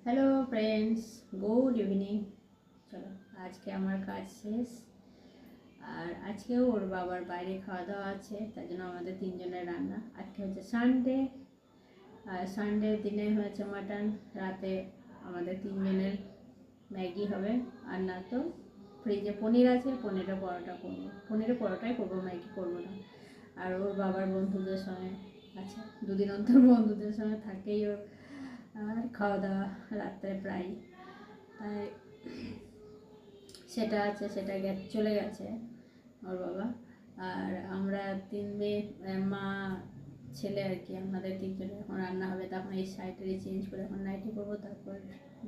Hello friends, good evening. চলো, আজকে আমার কাজ শেষ। আর আজকেও ওর বাবার বাইরে খাওয়া দাওয়া আছে, তার জন্য আমাদের তিনজনের রান্না। আজকে হচ্ছে সানডে, আর সানডের দিনে হয়েছে মাটন। রাতে আমাদের তিনজনের ম্যাগি হবে, আর না তো ফ্রিজে পনির আছে, পনিরের পরোটা করবো। পনিরের পরোটাই করবো, ম্যাগি করবো না। আর ওর বাবার বন্ধুদের সঙ্গে আছে, দুদিন অন্তর বন্ধুদের সঙ্গে থাকেই ওর। আর খাওয়া দাওয়া রাত্রে প্রায়, তাই সেটা আছে, সেটা চলে গেছে ওর বাবা। আর আমরা তিন মেয়ে, মা, ছেলে আর কি, আমাদের তিনজনে এখন রান্না হবে। তখন এই শাড়িটারি চেঞ্জ করে এখন নাইটি করবো, তারপর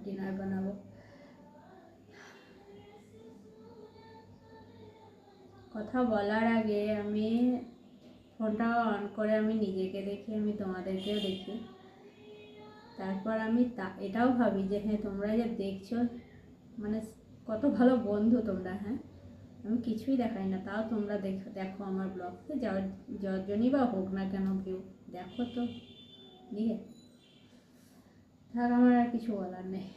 ডিনার বানাবো। কথা বলার আগে আমি ফোনটা অন করে আমি নিজেকে দেখি, আমি তোমাদেরকেও দেখি। তারপর আমি এটাও ভাবি যে হ্যাঁ, তোমরা যে দেখছো, মানে কত ভালো বন্ধু তোমরা। হ্যাঁ, আমি কিছুই দেখাই না, তাও তোমরা দেখো আমার ব্লগকে, যজনই বা হোক না কেন ভিউ দেখো তো নিয়ে। থাক, আমার আর কিছু বলার নেই।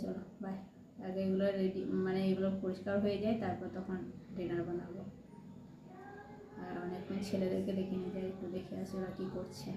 চলো বাই। আগে এগুলো রেডি, মানে এগুলো পরিষ্কার হয়ে যায়, তারপর তখন ডিনার বানাবো। আর অনেকক্ষণ ছেলেদেরকে দেখে নিয়ে যাই, একটু দেখে আসি ওরা কী করছে।